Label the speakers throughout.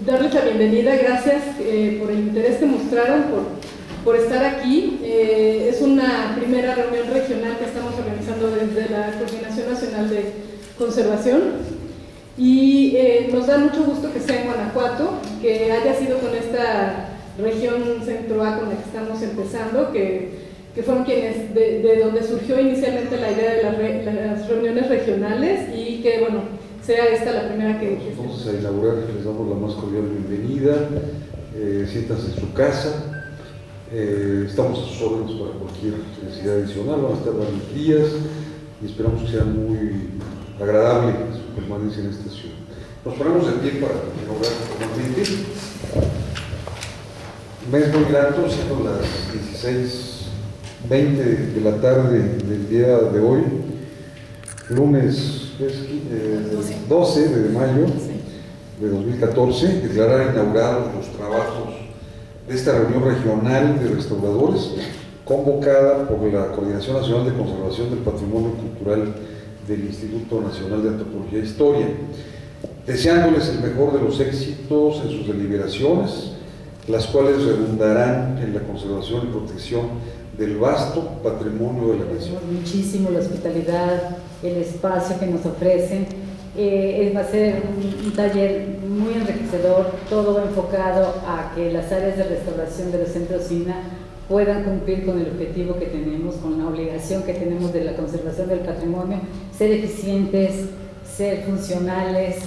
Speaker 1: Darles la bienvenida, gracias por el interés que mostraron, por estar aquí. Es una primera reunión regional que estamos organizando desde la Coordinación Nacional de Conservación y nos da mucho gusto que sea en Guanajuato, que haya sido con esta región Centro A con la que estamos empezando, que fueron quienes, de donde surgió inicialmente la idea de las reuniones regionales y que, bueno, sea esta la primera que...
Speaker 2: Vamos a inaugurar, les damos la más cordial bienvenida, siéntanse en su casa, estamos a sus órdenes para cualquier necesidad adicional, van a estar varios días y esperamos que sea muy agradable su permanencia en esta ciudad. Nos ponemos de pie para inaugurar formalmente. Mes muy grato, siendo las 16:20 de la tarde del día de hoy, lunes 12 de mayo de 2014, declarar inaugurados los trabajos de esta reunión regional de restauradores convocada por la Coordinación Nacional de Conservación del Patrimonio Cultural del Instituto Nacional de Antropología e Historia, deseándoles el mejor de los éxitos en sus deliberaciones, las cuales redundarán en la conservación y protección del vasto patrimonio de la nación.
Speaker 3: Muchísimo la hospitalidad, el espacio que nos ofrecen. Va a ser un taller muy enriquecedor, todo enfocado a que las áreas de restauración de los centros SINA puedan cumplir con el objetivo que tenemos, con la obligación que tenemos de la conservación del patrimonio, ser eficientes, ser funcionales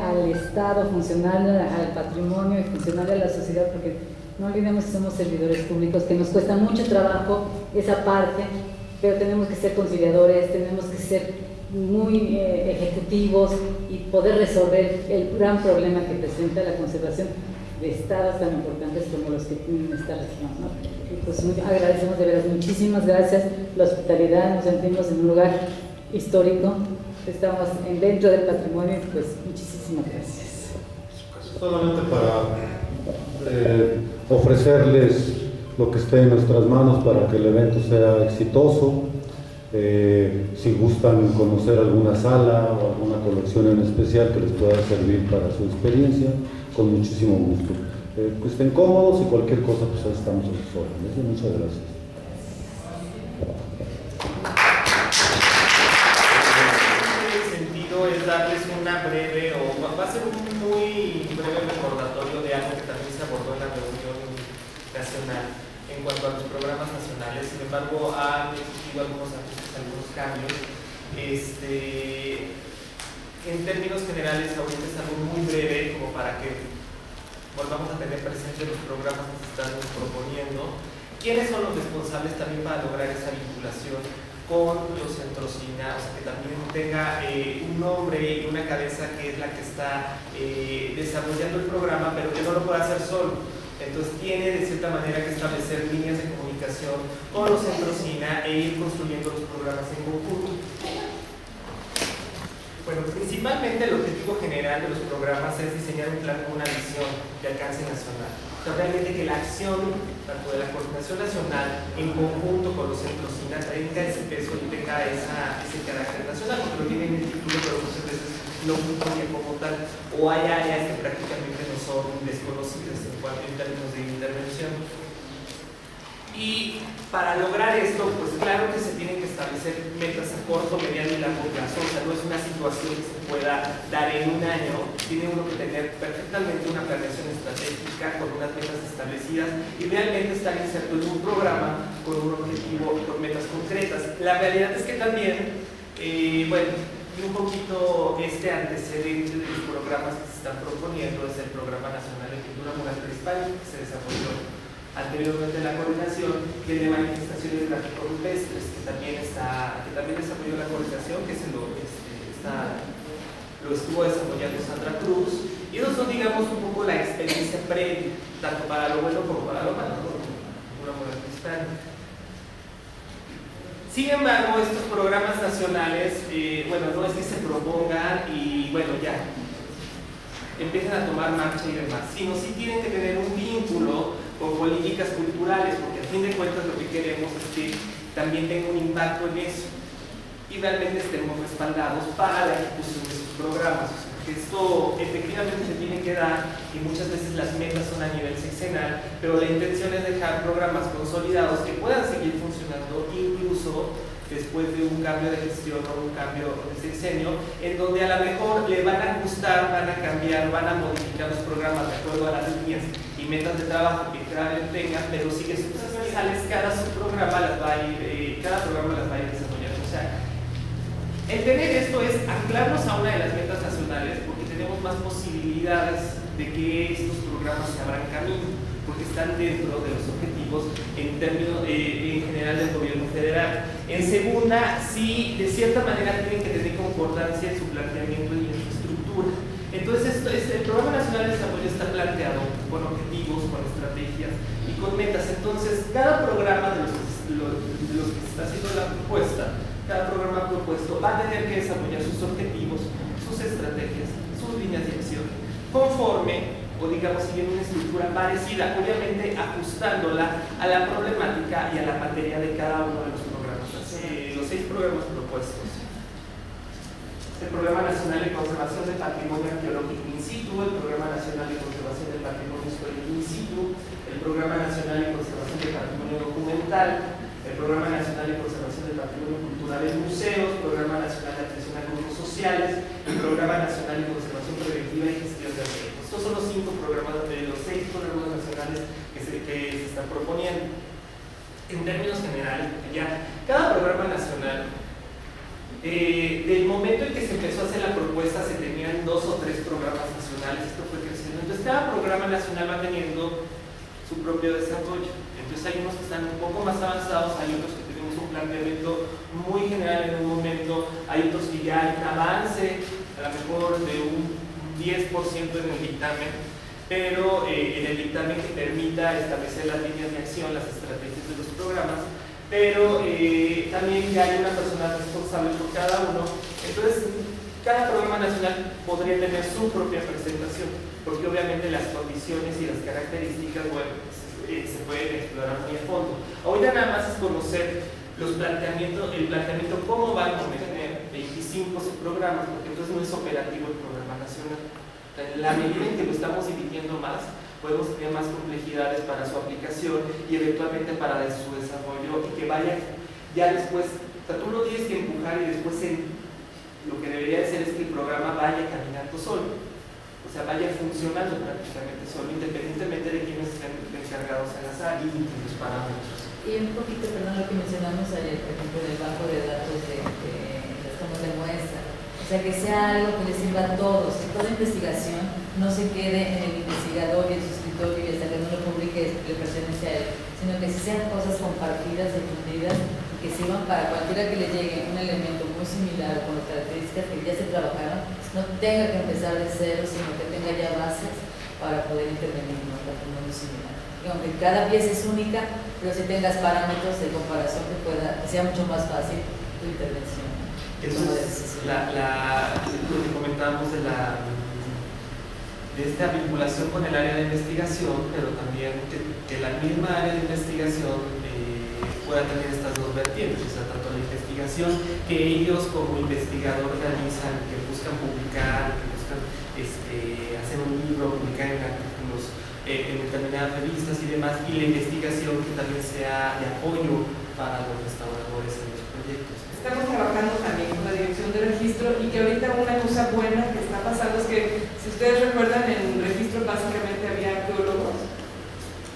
Speaker 3: al Estado, funcionales al patrimonio y funcionales a la sociedad, porque no olvidemos que somos servidores públicos, que nos cuesta mucho trabajo esa parte, pero tenemos que ser conciliadores, tenemos que ser muy ejecutivos y poder resolver el gran problema que presenta la conservación de estados tan importantes como los que tienen esta región, ¿no? Y pues agradecemos de veras, muchísimas gracias, la hospitalidad, nos sentimos en un lugar histórico, estamos dentro del patrimonio, pues muchísimas gracias.
Speaker 4: Solamente para ofrecerles lo que esté en nuestras manos para que el evento sea exitoso. Si gustan conocer alguna sala o alguna colección en especial que les pueda servir para su experiencia, con muchísimo gusto. Que estén cómodos y cualquier cosa, pues ahí estamos a sus órdenes. Muchas gracias.
Speaker 5: El sentido es darles una breve, o va a ser un muy breve recordatorio de algo que también se abordó en la reunión nacional en cuanto a los programas nacionales. Sin embargo, han existido algunos ajustes, algunos cambios. En términos generales, ahorita es algo muy breve, como para que volvamos a tener presente los programas que se están proponiendo. ¿Quiénes son los responsables también para lograr esa vinculación con los centros SINA? O sea, que también tenga un nombre y una cabeza que es la que está desarrollando el programa, pero que no lo pueda hacer solo. Entonces tiene de cierta manera que establecer líneas de comunicación con los centros SINA e ir construyendo los programas en conjunto. Bueno, principalmente el objetivo general de los programas es diseñar un plan con una visión de alcance nacional. O sea, realmente que la acción, tanto de la Coordinación Nacional, en conjunto con los centros SINA, tenga ese peso y tenga ese carácter nacional, porque lo tiene en el título, pero muchas veces no incluye como tal, o hay áreas que prácticamente no son desconocidas en términos de intervención. Y para lograr esto, pues claro que se tienen que establecer metas a corto, mediano y largo plazo. O sea, no es una situación que se pueda dar en un año. Tiene uno que tener perfectamente una planeación estratégica con unas metas establecidas y realmente estar inserto en un programa con un objetivo y con metas concretas. La realidad es que también, bueno, un poquito antecedente de los programas que se están proponiendo es el Programa Nacional de Cultura Mural Prehispánica, que se desarrolló anteriormente en la coordinación, y el de manifestaciones gráfico-rupestres, que también desarrolló la coordinación, que lo estuvo desarrollando Sandra Cruz, y esos son, digamos, un poco la experiencia previa, tanto para lo bueno como para lo malo, con Cultura Mural Prehispánica. Sin embargo, estos programas nacionales, bueno, no es que se propongan y bueno, ya empiezan a tomar marcha y demás, sino sí tienen que tener un vínculo con políticas culturales, porque a fin de cuentas lo que queremos es que también tenga un impacto en eso y realmente estemos respaldados para la ejecución de sus programas. Esto efectivamente se tiene que dar y muchas veces las metas son a nivel sexenal, pero la intención es dejar programas consolidados que puedan seguir funcionando incluso después de un cambio de gestión o un cambio de sexenio, en donde a lo mejor le van a ajustar, van a cambiar, van a modificar los programas de acuerdo a las líneas y metas de trabajo que cada vez tengan, pero sí que sus transversales, cada programa las va a ir desarrollando. O sea, entender esto es anclarnos a una de las metas nacionales porque tenemos más posibilidades de que estos programas se abran camino, porque están dentro de los objetivos en general del gobierno federal. En segunda, sí, de cierta manera tienen que tener concordancia en su planteamiento y en su estructura. Entonces, el Programa Nacional de Desarrollo está planteado con objetivos, con estrategias y con metas. Entonces, cada programa de los que se está haciendo la propuesta, cada programa propuesto va a tener que desarrollar sus objetivos, sus estrategias, sus líneas de acción, conforme o digamos siguiendo una estructura parecida, obviamente ajustándola a la problemática y a la materia de cada uno de los programas. Los 6 programas propuestos: el Programa Nacional de Conservación del Patrimonio Arqueológico in situ, el Programa Nacional de Conservación del Patrimonio Histórico in situ, el Programa Nacional de Conservación del Patrimonio Documental, el Programa Nacional de Conservación del Patrimonio Cultural en Museos, Programa Nacional de Atención a Grupos Sociales, el Programa Nacional de Conservación Preventiva y Gestión de Riesgos. Estos son los 5 programas de los 6 programas nacionales que se están proponiendo. En términos generales, ya cada programa nacional, del momento en que se empezó a hacer la propuesta, se tenían 2 o 3 programas nacionales, esto fue creciendo. Entonces, cada programa nacional va teniendo su propio desarrollo. Entonces, hay unos que están un poco más avanzados, hay otros que tenemos un planteamiento muy general en un momento, hay otros que ya hay un avance, a lo mejor de un 10% en el dictamen, pero en el dictamen que permita establecer las líneas de acción, las estrategias de los programas, pero también ya hay una persona responsable por cada uno. Entonces, cada programa nacional podría tener su propia presentación, porque obviamente las condiciones y las características, bueno, se pueden explorar muy a fondo. Ahorita nada más es conocer el planteamiento cómo van a tener 25 subprogramas, porque entonces no es operativo el programa nacional. En la medida en que lo estamos dividiendo más, podemos tener más complejidades para su aplicación y eventualmente para su desarrollo, y que vaya ya después, o sea, tú lo tienes que empujar y después lo que debería de ser es que el programa vaya caminando solo, o sea, vaya funcionando prácticamente solo, independientemente de quiénes estén encargados en las áreas y los parámetros.
Speaker 3: Y un poquito, perdón, lo que mencionamos ayer, por ejemplo, del banco de datos de las tomas de muestra. O sea, que sea algo que les sirva a todos, que toda investigación no se quede en el investigador y en su escritorio y hasta que no lo publique le pertenece a él, sino que sean cosas compartidas, difundidas, y que sirvan para cualquiera que le llegue un elemento muy similar con las características que ya se trabajaron, no tenga que empezar de cero, sino que tenga ya bases para poder intervenir en un patrimonio similar. Y aunque cada pieza es única, pero si tengas parámetros de comparación que sea mucho más fácil tu intervención.
Speaker 5: Entonces, lo que comentábamos de esta vinculación con el área de investigación, pero también que la misma área de investigación pueda tener estas 2 vertientes, o sea, tanto la investigación que ellos como investigador realizan, que buscan publicar, que buscan hacer un libro, publicar en artículos en determinadas revistas y demás, y la investigación que también sea de apoyo para los restauradores en los proyectos.
Speaker 1: Estamos trabajando también con la Dirección de Registro, y que ahorita una cosa buena que está pasando es que, si ustedes recuerdan, en registro básicamente había arqueólogos,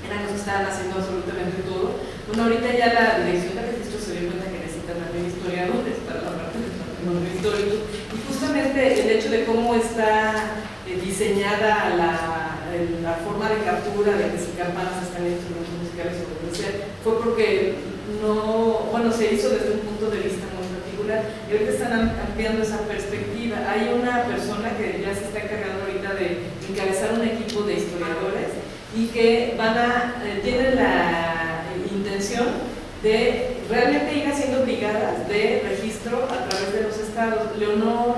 Speaker 1: eran los que estaban haciendo absolutamente todo. Bueno, ahorita ya la Dirección de Registro se dio cuenta que necesitan también historiadores para la parte del patrimonio histórico, y justamente el hecho de cómo está diseñada la forma de captura, de que si campanas están en instrumentos musicales o lo que sea, fue porque se hizo desde un punto de vista muy particular, y ahorita están ampliando esa perspectiva. Hay una persona que ya se está encargando ahorita de encabezar un equipo de historiadores, y que tienen la intención de realmente ir haciendo brigadas de registro a través de los estados. Leonor,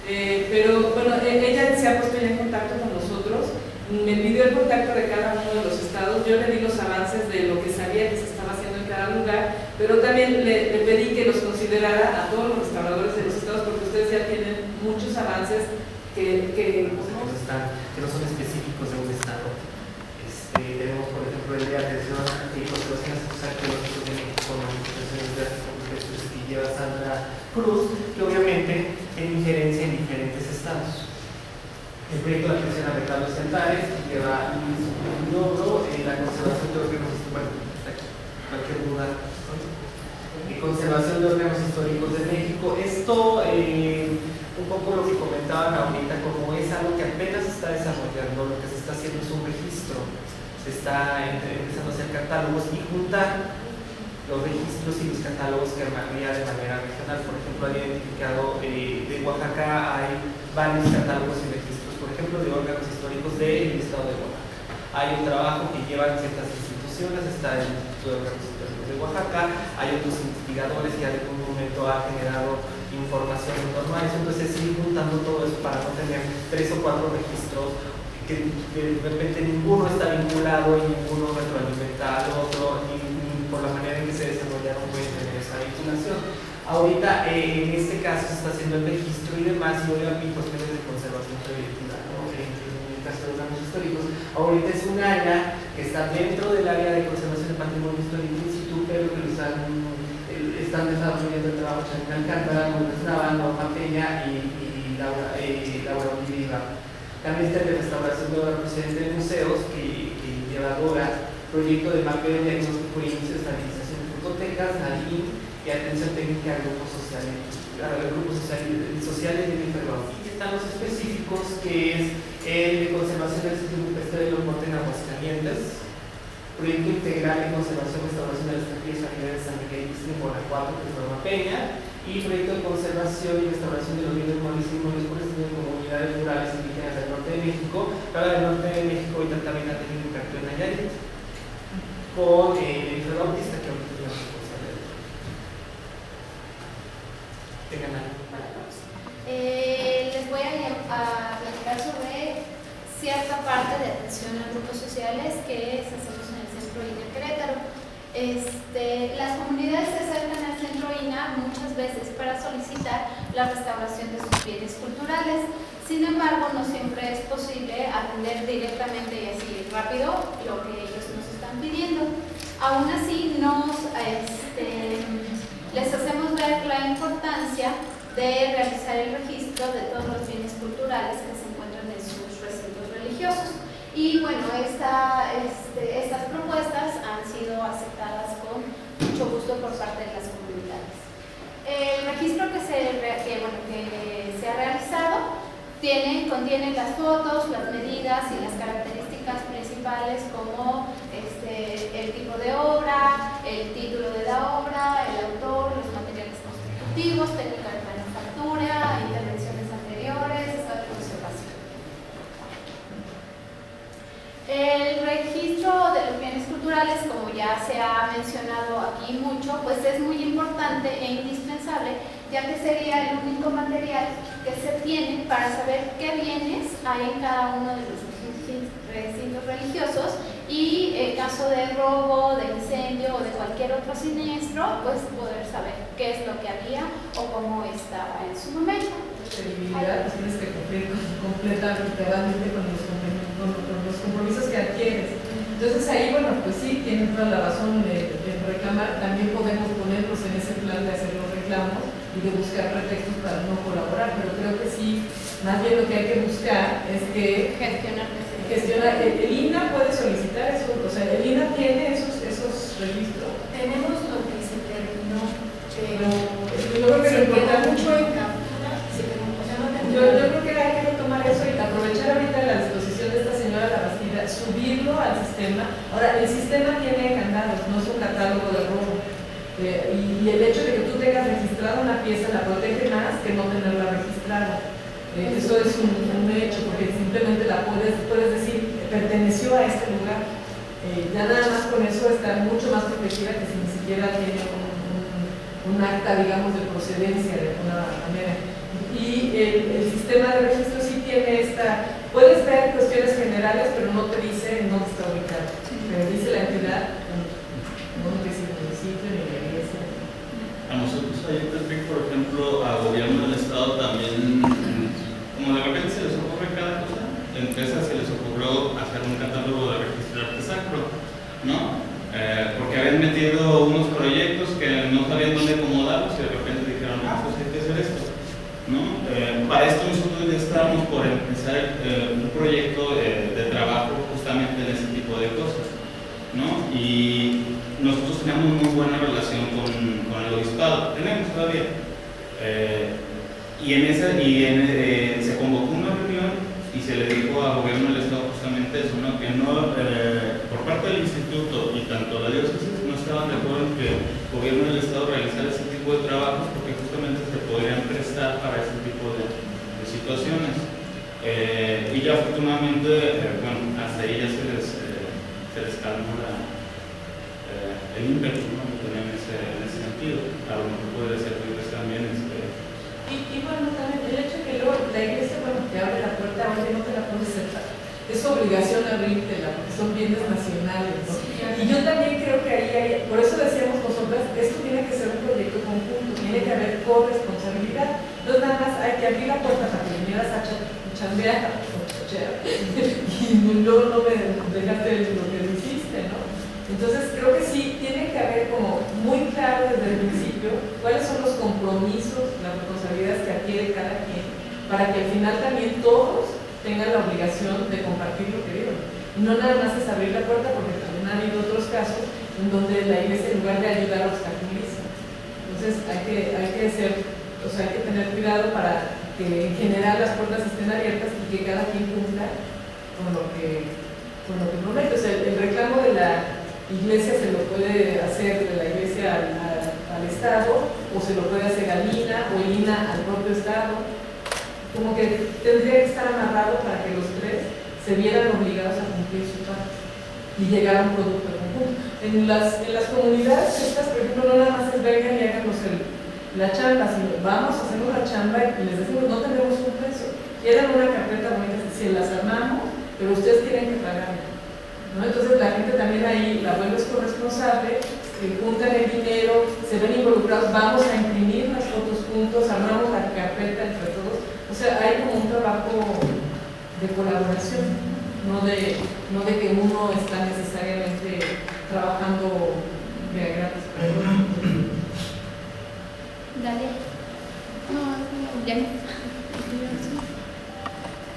Speaker 1: pero bueno, ella se ha puesto ya en contacto con nosotros, me pidió el contacto de cada uno de los estados, yo le di los avances de lo que sabía que se estaba haciendo en cada lugar, pero también le pedí que los considerara a todos los restauradores de los estados, porque ustedes decía, tienen muchos avances que
Speaker 5: no son específicos de un estado. Tenemos, por ejemplo, el de atención y conservación de aspectos arqueológicos de México, que lleva Sandra Cruz, que obviamente tiene injerencia en diferentes estados. El proyecto de atención a retablos centrales lleva Luis Logro, la conservación de órganos históricos, cualquier duda. Conservación de órganos históricos de México. Esto, un poco lo que comentaban ahorita, como es algo que apenas se está desarrollando, lo que se está haciendo es un registro. Se está empezando a hacer catálogos y juntar los registros y los catálogos que había de manera regional. Por ejemplo, han identificado de Oaxaca hay varios catálogos y registros, por ejemplo, de órganos históricos del estado de Oaxaca. Hay un trabajo que llevan ciertas instituciones, está el Instituto de Órganos Históricos de Oaxaca, hay otros investigadores que en algún momento han generado información en torno a eso, entonces ir juntando todo eso para no tener 3 o 4 registros que de repente ninguno está vinculado y ninguno retroalimenta al otro, ni por la manera en que se desarrollaron pueden tener esa vinculación. Ahorita, en este caso, se está haciendo el registro y demás, y obviamente cuestiones de conservación preventiva, ¿no? En el caso de órganos históricos. Ahorita es un área que está dentro del área de conservación del patrimonio histórico in situ, pero que lo están desarrollando el trabajo en Alcántara, Montes Nava, Norma Peña y Laura Oliva. También está el de restauración de obra procedente de museos, que lleva Dora, proyecto de mapeo, diagnóstico e inicio de estabilización de fototecas, NADIM, y atención técnica a grupos sociales de enfermedad. Y están los específicos, que es el de conservación del sitio rupestre de los Montes en Aguascalientes, proyecto integral de conservación y restauración de las tranquillas familiares de San Miguel y en Guanajuato, que es Norma Peña, y proyecto de conservación y restauración de los bienes muebles y inmuebles por estudio de comunidades rurales indígenas del norte de México. Para el norte de México y también ha tenido impacto en Nayarit, con el Alfredo Bautista, que ahorita es la responsable de esto. Tengan algo.
Speaker 6: Les voy a platicar sobre cierta parte de atención a grupos sociales que hacemos en el Centro INA Querétaro. Las comunidades se acercan al Centro INA muchas veces para solicitar la restauración de sus bienes culturales. Sin embargo, no siempre es posible atender directamente y así rápido lo que ellos nos están pidiendo. Aún así, les hacemos ver la importancia de realizar el registro de todos los bienes culturales que se encuentran en sus recintos religiosos. Y bueno, estas propuestas han sido aceptadas con mucho gusto por parte de las comunidades. El registro que se ha realizado contiene las fotos, las medidas y las características principales, como el tipo de obra, el título de la obra, el autor, los materiales constitutivos, técnica de manufactura, intervenciones anteriores, estado de conservación. El registro de los bienes culturales, como ya se ha mencionado aquí mucho, pues es muy importante e indispensable, ya que sería el único material que se tiene para saber qué bienes hay en cada uno de los recintos religiosos, y en caso de robo, de incendio o de cualquier otro siniestro, pues poder saber qué es lo que había o cómo estaba en su momento.
Speaker 1: Credibilidad, pues tienes que cumplir completamente con los compromisos que adquieres. Entonces ahí, bueno, pues sí, tienen toda la razón en reclamar. También podemos ponernos en ese plan de hacer los reclamos y de buscar pretextos para no colaborar, pero creo que sí, más bien lo que hay que buscar es que gestionar. El INA puede solicitar eso, o sea, el INA tiene esos registros.
Speaker 6: Tenemos lo que se terminó, pero
Speaker 1: yo creo que lo importante mucho en
Speaker 6: yo
Speaker 1: creo que hay que retomar eso y aprovechar ahorita la disposición de esta señora Labastida, subirlo al sistema. Ahora, el sistema tiene candados, no es un catálogo de robo. Y el hecho de que tú tengas registrada una pieza la protege más que no tenerla registrada. Eso es un hecho, porque simplemente la puedes decir, perteneció a este lugar. Ya nada más con eso está mucho más protegida que si ni siquiera tiene un acta, digamos, de procedencia de alguna manera. Y el sistema de registro sí tiene puedes ver cuestiones generales, pero no te dice dónde está ubicado. Pero dice la entidad, no dice el municipio ni la iglesia.
Speaker 7: A nosotros ahí también, por ejemplo, a gobierno del estado también empresas se les ocurrió hacer un catálogo de registro artesacro, ¿no? Porque habían metido unos proyectos que no sabían dónde acomodarlos y de repente dijeron, pues hay que hacer esto, ¿no? Para esto nosotros ya estábamos por empezar un proyecto de trabajo justamente en ese tipo de cosas, ¿no? Y nosotros teníamos muy buena relación con el obispado, tenemos todavía. Se convocó una reunión y se le dijo al gobierno del estado justamente eso, ¿no? Que no, por parte del instituto y tanto la diócesis no estaban de acuerdo en que el gobierno del estado realizara ese tipo de trabajos porque justamente se podrían prestar para ese tipo de situaciones. Y ya afortunadamente, bueno, hasta ahí ya se les calmó el ímpetu, ¿no? Que tenían en ese sentido. A lo mejor puede servirles también.
Speaker 8: Y bueno, también el hecho de que luego la iglesia, bueno, te abre la puerta, oye, no te la puedes cerrar. Es obligación abrírtela, porque son bienes nacionales, ¿no? Y yo también creo que ahí hay, por eso decíamos nosotras, esto tiene que ser un proyecto conjunto, tiene que haber corresponsabilidad. Entonces nada más hay que abrir la puerta para que vinieras a chambear, y luego no me dejaste lo que hiciste, ¿no? Entonces creo que sí, tiene que haber como muy claro desde el principio cuáles son los compromisos, las responsabilidades que adquiere cada quien, para que al final también todos tengan la obligación de compartir lo que vieron. Y no nada más es abrir la puerta, porque también ha habido otros casos en donde la iglesia, en lugar de ayudar, obstaculiza. Entonces hay que tener cuidado para que en general las puertas estén abiertas y que cada quien cumpla con lo que promete. O sea, el reclamo de la iglesia se lo puede hacer de la iglesia al Estado, o se lo puede hacer al INA, o el INA al propio Estado. Como que tendría que estar amarrado para que los tres se vieran obligados a cumplir su parte y llegar a un producto conjunto. En las comunidades estas, por ejemplo, no nada más es vengan y háganos la chamba, sino vamos a hacer una chamba y les decimos no tenemos un precio. Quieren una carpeta bonita, si las armamos, pero ustedes tienen que pagarla, ¿no? Entonces la gente también ahí la vuelve corresponsable, juntan el dinero, se ven involucrados, vamos a imprimir las fotos juntos, armamos la carpeta entre todos. O sea, hay como un trabajo de colaboración, no de que uno está necesariamente trabajando de gratis.
Speaker 6: Dale. No, ya.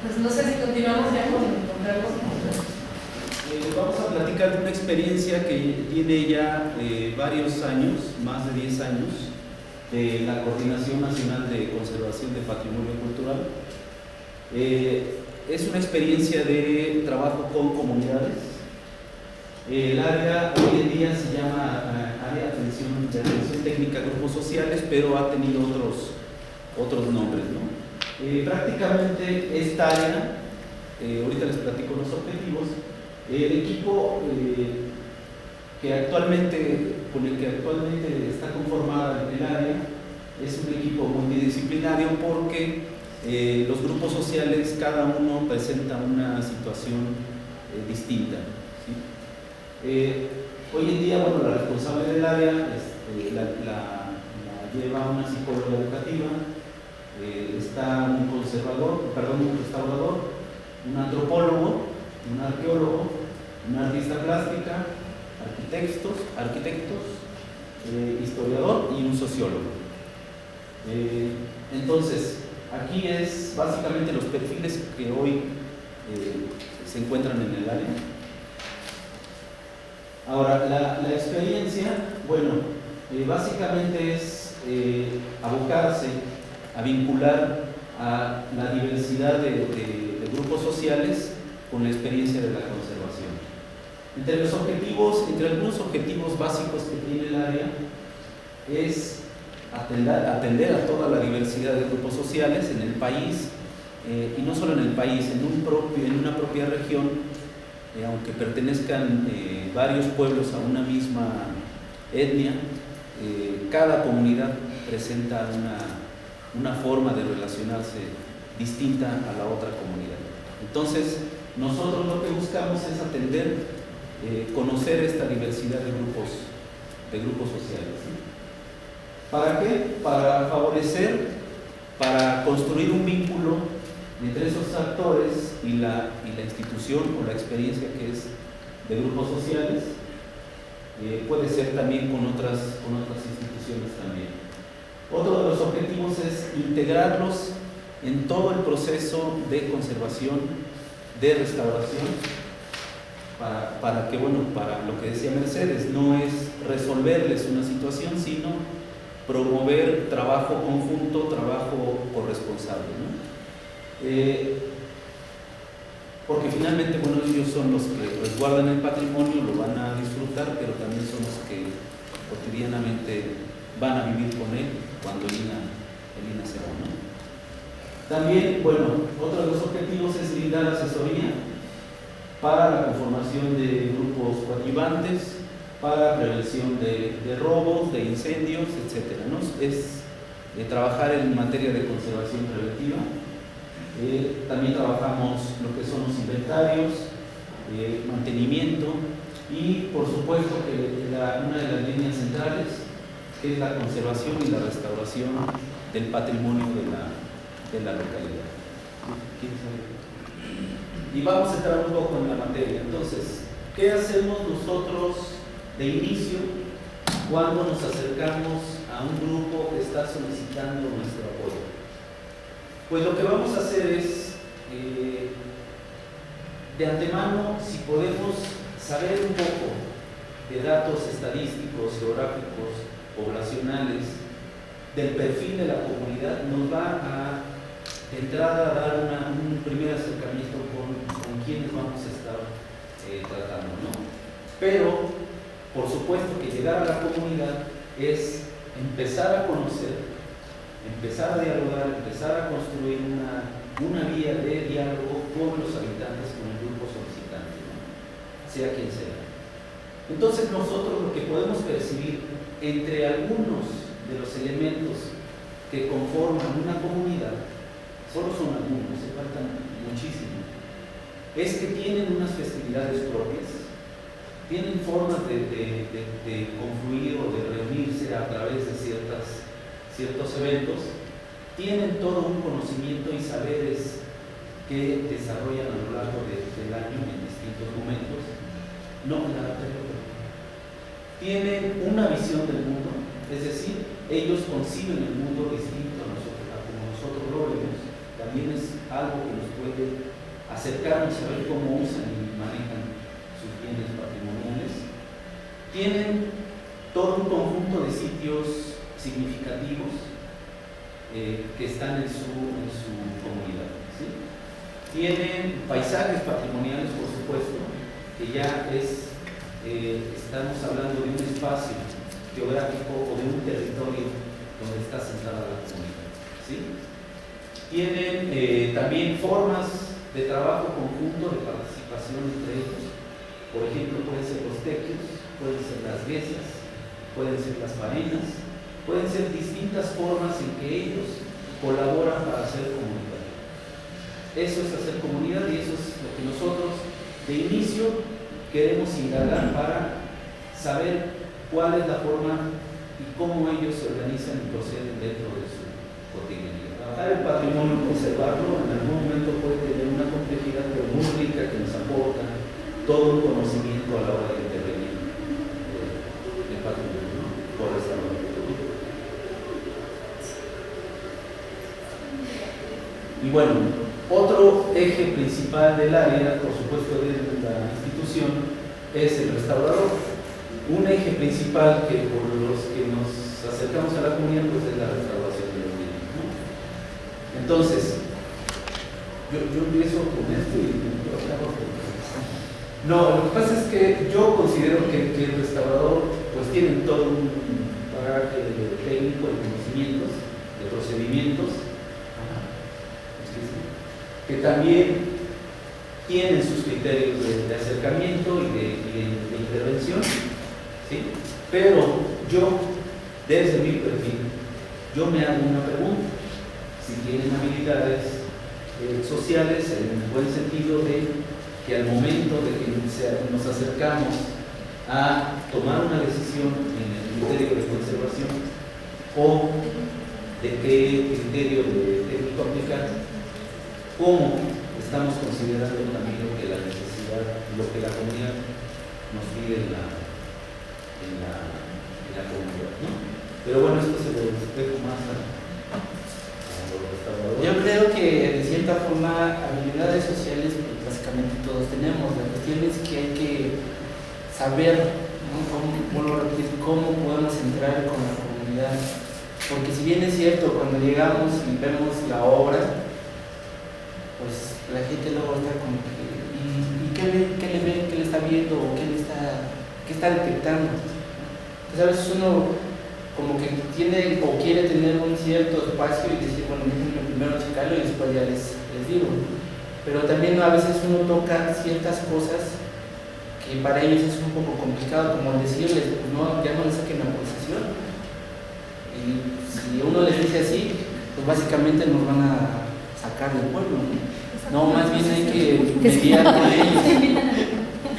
Speaker 8: Pues no sé si continuamos ya con Carlos.
Speaker 9: Vamos a platicar de una experiencia que tiene ya varios años, más de 10 años, de la Coordinación Nacional de Conservación de Patrimonio Cultural. Es una experiencia de trabajo con comunidades. El área hoy en día se llama Área de Atención Técnica a Grupos Sociales, pero ha tenido otros nombres, ¿no? Prácticamente esta área, ahorita les platico los objetivos. El equipo con el que actualmente está conformada el área es un equipo multidisciplinario porque los grupos sociales, cada uno presenta una situación distinta, ¿sí? Hoy en día, bueno, la responsable del área la lleva una psicóloga educativa, está un restaurador, un antropólogo, un arqueólogo, un artista plástica, arquitectos, historiador y un sociólogo. Entonces, aquí es básicamente los perfiles que hoy se encuentran en el área. Ahora, la experiencia, bueno, básicamente es abocarse a vincular a la diversidad de grupos sociales con la experiencia de la conservación. Entre algunos objetivos básicos que tiene el área es atender a toda la diversidad de grupos sociales en el país, y no solo en el país, en una propia región, aunque pertenezcan varios pueblos a una misma etnia, cada comunidad presenta una forma de relacionarse distinta a la otra comunidad. Entonces, nosotros lo que buscamos es atender, conocer esta diversidad de grupos sociales, ¿sí? ¿Para qué? Para favorecer, para construir un vínculo entre esos actores y la institución o la experiencia que es de grupos sociales, puede ser también con otras instituciones también. Otro de los objetivos es integrarlos en todo el proceso de conservación, de restauración, para que, bueno, para lo que decía Mercedes, no es resolverles una situación, sino promover trabajo conjunto, trabajo corresponsable, ¿no? Porque finalmente, bueno, ellos son los que resguardan el patrimonio, lo van a disfrutar, pero también son los que cotidianamente van a vivir con él cuando el INAH se va, ¿no? También, bueno, otro de los objetivos es brindar asesoría para la conformación de grupos coadyuvantes, para prevención de robos, de incendios, etc., ¿no? Es trabajar en materia de conservación preventiva. También trabajamos lo que son los inventarios, mantenimiento y, por supuesto, que una de las líneas centrales es la conservación y la restauración del patrimonio de la localidad. Y vamos a entrar un poco en la materia. Entonces, ¿qué hacemos nosotros de inicio cuando nos acercamos a un grupo que está solicitando nuestro apoyo? Pues lo que vamos a hacer es, de antemano, si podemos saber un poco de datos estadísticos, geográficos, poblacionales, del perfil de la comunidad, nos va de entrada a dar un primer acercamiento con quienes vamos a estar tratando, ¿no? Pero, por supuesto que llegar a la comunidad es empezar a conocer, empezar a dialogar, empezar a construir una vía de diálogo con los habitantes, con el grupo solicitante, ¿no? Sea quien sea. Entonces nosotros lo que podemos percibir entre algunos de los elementos que conforman una comunidad, solo son algunos, se faltan muchísimo, es que tienen unas festividades propias, tienen formas de confluir o de reunirse a través de ciertos eventos, tienen todo un conocimiento y saberes que desarrollan a lo largo del año en distintos momentos. Tienen una visión del mundo, es decir, ellos conciben el mundo distinto a como nosotros lo vemos. También es algo que nos puede acercarnos a ver cómo usan y manejan sus bienes patrimoniales. Tienen todo un conjunto de sitios significativos que están en su comunidad, ¿sí? Tienen paisajes patrimoniales, por supuesto, que ya estamos hablando de un espacio geográfico o de un territorio donde está sentada la comunidad, ¿sí? Tienen también formas de trabajo conjunto, de participación entre ellos. Por ejemplo, pueden ser los tequios, pueden ser las guesas, pueden ser las faenas, pueden ser distintas formas en que ellos colaboran para hacer comunidad. Eso es hacer comunidad y eso es lo que nosotros de inicio queremos indagar para saber cuál es la forma y cómo ellos se organizan y proceden dentro de su cotidianidad. Trabajar el patrimonio, conservarlo, en algún momento puede tener una complejidad pero muy rica que nos aporta todo un conocimiento a la hora de intervenir el patrimonio, ¿no? Por restaurar. Y bueno, otro eje principal del área, por supuesto de la institución, es el restaurador. Un eje principal que por los que nos acercamos a la comunidad pues es la restauración de los bienes, ¿no? Entonces, yo empiezo con esto y no, lo que pasa es que yo considero que el restaurador pues tiene todo un bagaje técnico de conocimientos, de procedimientos, que también tienen sus criterios de acercamiento y de intervención, ¿sí? Pero yo, desde mi perfil, yo me hago una pregunta: si tienen habilidades sociales en el buen sentido de que al momento de que nos acercamos a tomar una decisión en el criterio de conservación o de qué criterio de técnico aplicar, cómo estamos considerando también lo que la necesidad, lo que la comunidad nos pide en la comunidad, ¿no? Pero bueno, esto se lo dejo más a los restauradores.
Speaker 10: Yo creo que de cierta forma habilidades sociales pues, básicamente todos tenemos. La cuestión es que hay que saber, ¿no? cómo podemos entrar con la comunidad. Porque si bien es cierto, cuando llegamos y vemos la obra, pues la gente luego está como que, ¿y qué le ve? ¿Qué le está viendo? ¿O qué está detectando? Entonces a veces uno como que tiene o quiere tener un cierto espacio y decir, bueno, déjenme primero checarlo y después ya les digo. Pero también a veces uno toca ciertas cosas que para ellos es un poco complicado, como decirles, pues no, ya no les saquen la posesión. Y si uno les dice así, pues básicamente nos van a sacar del pueblo, ¿no? Más bien hay que mediar con ellos.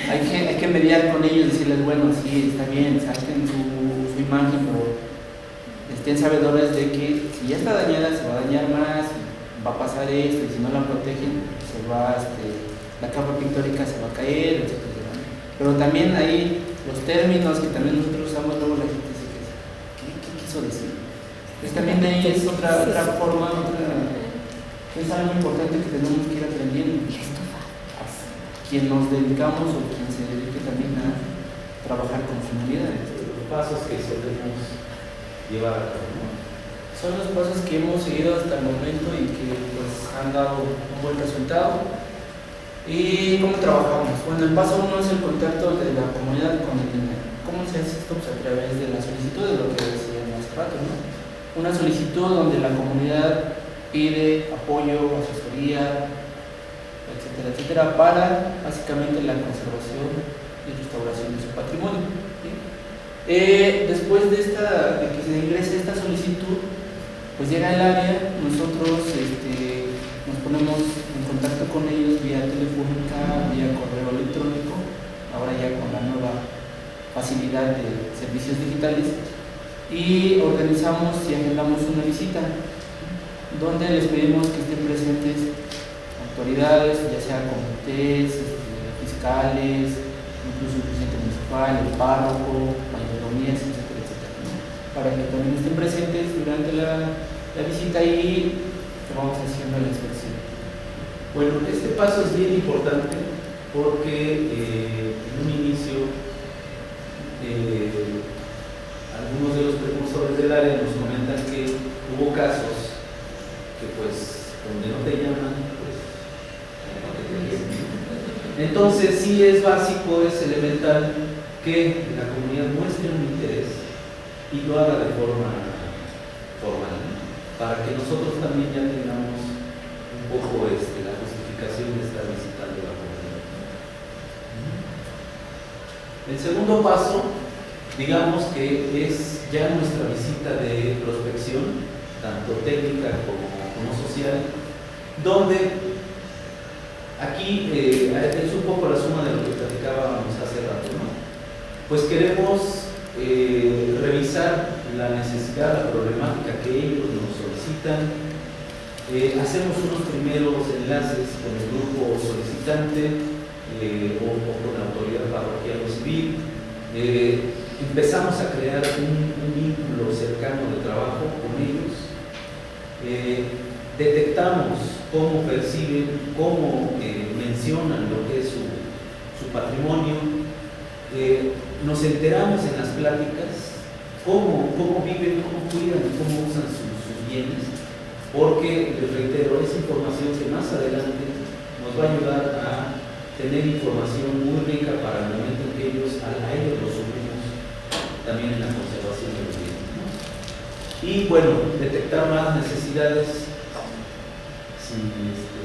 Speaker 10: Hay que mediar con ellos, decirles, bueno, sí, está bien, saquen su imagen, pero estén sabedores de que si ya está dañada, se va a dañar más, va a pasar esto, y si no la protegen, la capa pictórica se va a caer, etc. Pero también hay los términos que también nosotros usamos, luego la gente dice, ¿qué quiso decir? Pues también ahí es otra forma, es algo importante que tenemos que ir aprendiendo. Quien nos dedicamos o quien se dedique también a trabajar con comunidades.
Speaker 9: Los pasos que solemos llevar a cabo, ¿no?
Speaker 10: Son los pasos que hemos seguido hasta el momento y que pues han dado un buen resultado. ¿Y cómo trabajamos? Bueno, el paso 1 es el contacto de la comunidad con el dinero. ¿Cómo se hace esto? Pues a través de la solicitud, de lo que decía hace rato, ¿no? Una solicitud donde la comunidad pide apoyo, asesoría, etcétera, etcétera, para básicamente la conservación y restauración de su patrimonio, ¿sí? Después de que se ingrese esta solicitud, pues llega el área, nosotros nos ponemos en contacto con ellos vía telefónica, vía correo electrónico, ahora ya con la nueva facilidad de servicios digitales, y organizamos y agendamos una visita donde les pedimos que estén presentes autoridades, ya sea comités, fiscales, incluso el presidente municipal, el párroco, mayordomías, etcétera, etcétera, ¿no? Para que también estén presentes durante la visita y vamos haciendo la inspección.
Speaker 9: Bueno, este paso es bien importante porque en un inicio algunos de los precursores del área nos comentan que hubo casos que pues donde no te llaman, pues no te quieren. Entonces sí es básico, es elemental que la comunidad muestre un interés y lo haga de forma formal, ¿no? Para que nosotros también ya tengamos un poco la justificación de estar visitando la comunidad. El segundo paso, digamos que es ya nuestra visita de prospección, tanto técnica como social, donde aquí es un poco la suma de lo que platicábamos hace rato, ¿no? Pues queremos revisar la necesidad, la problemática que ellos nos solicitan. Hacemos unos primeros enlaces con el grupo solicitante o con la autoridad parroquial o civil. Empezamos a crear un vínculo cercano de trabajo con ellos. Detectamos cómo perciben, cómo mencionan lo que es su patrimonio. Nos enteramos en las pláticas cómo viven, cómo cuidan, cómo usan sus bienes, porque, les reitero, es información que más adelante nos va a ayudar a tener información muy rica para el momento en que a ellos los subimos también en la conservación de los bienes, ¿no? Y bueno, detectar más necesidades